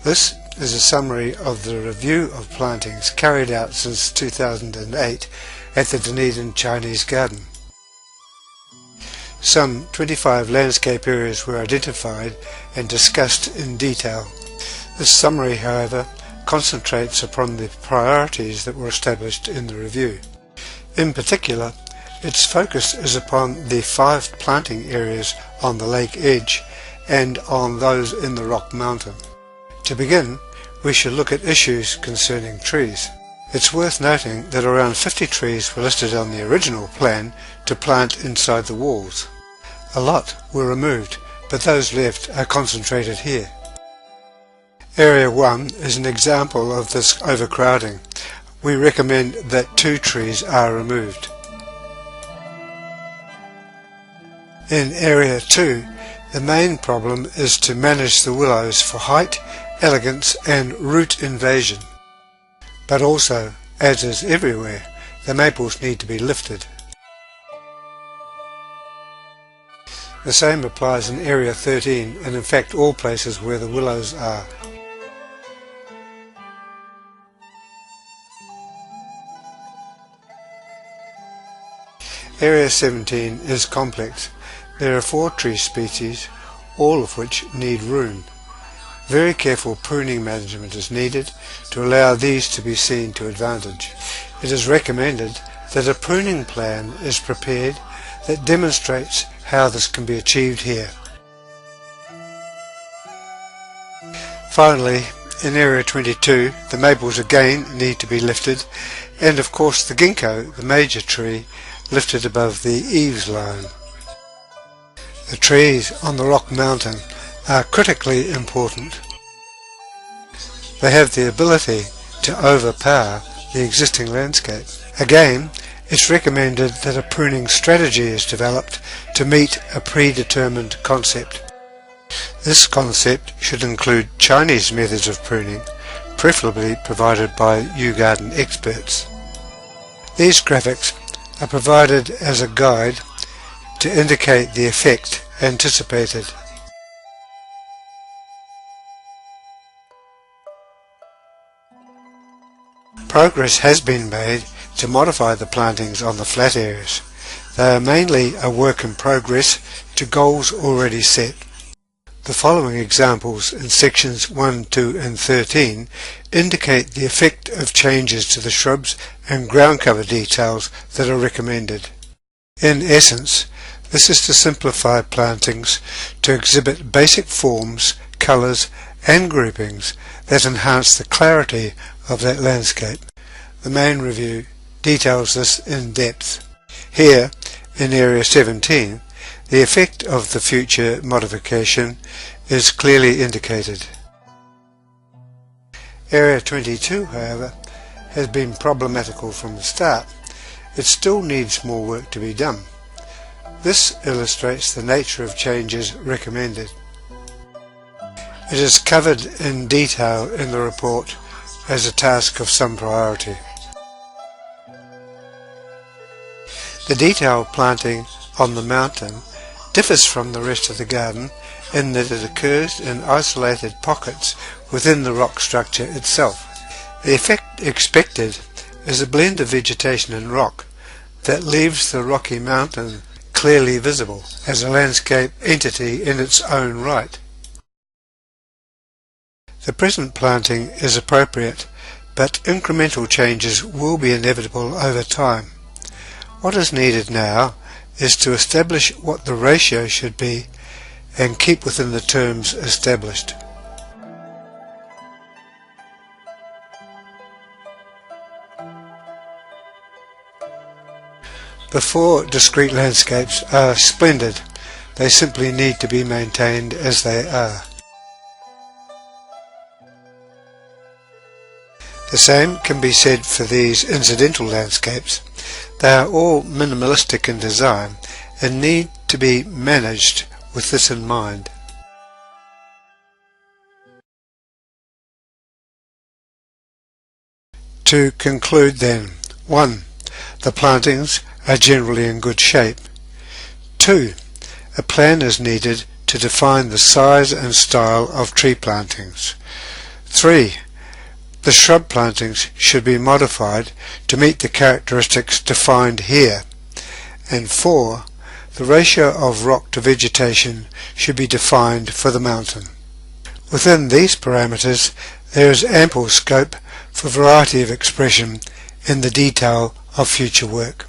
This is a summary of the review of plantings carried out since 2008 at the Dunedin Chinese Garden. Some 25 landscape areas were identified and discussed in detail. This summary, however, concentrates upon the priorities that were established in the review. In particular, its focus is upon the 5 planting areas on the lake edge and on those in the rock mountain. To begin, we should look at issues concerning trees. It's worth noting that around 50 trees were listed on the original plan to plant inside the walls. A lot were removed, but those left are concentrated here. Area 1 is an example of this overcrowding. We recommend that 2 trees are removed. In Area 2, the main problem is to manage the willows for height, elegance and root invasion. But also, as is everywhere, the maples need to be lifted. The same applies in Area 13 and in fact all places where the willows are. Area 17 is complex. There are 4 tree species, all of which need room. Very careful pruning management is needed to allow these to be seen to advantage. It is recommended that a pruning plan is prepared that demonstrates how this can be achieved here. Finally, in Area 22, the maples again need to be lifted, and of course the ginkgo, the major tree, lifted above the eaves line. The trees on the rock mountain are critically important. They have the ability to overpower the existing landscape. Again, it's recommended that a pruning strategy is developed to meet a predetermined concept. This concept should include Chinese methods of pruning, preferably provided by U-Garden experts. These graphics are provided as a guide to indicate the effect anticipated. Progress has been made to modify the plantings on the flat areas. They are mainly a work in progress to goals already set. The following examples in sections 1, 2 and 13 indicate the effect of changes to the shrubs and ground cover details that are recommended. In essence, this is to simplify plantings to exhibit basic forms, colours and groupings that enhance the clarity of that landscape. The main review details this in depth. Here, in Area 17, the effect of the future modification is clearly indicated. Area 22, however, has been problematical from the start. It still needs more work to be done. This illustrates the nature of changes recommended. It is covered in detail in the report as a task of some priority. The detailed planting on the mountain differs from the rest of the garden in that it occurs in isolated pockets within the rock structure itself. The effect expected is a blend of vegetation and rock that leaves the rocky mountain clearly visible as a landscape entity in its own right. The present planting is appropriate, but incremental changes will be inevitable over time. What is needed now is to establish what the ratio should be and keep within the terms established. The 4 discrete landscapes are splendid. They simply need to be maintained as they are. The same can be said for these incidental landscapes. They are all minimalistic in design and need to be managed with this in mind. To conclude then, 1. The plantings are generally in good shape. 2. A plan is needed to define the size and style of tree plantings. 3. The shrub plantings should be modified to meet the characteristics defined here. And 4. The ratio of rock to vegetation should be defined for the mountain. Within these parameters, there is ample scope for variety of expression in the detail of future work.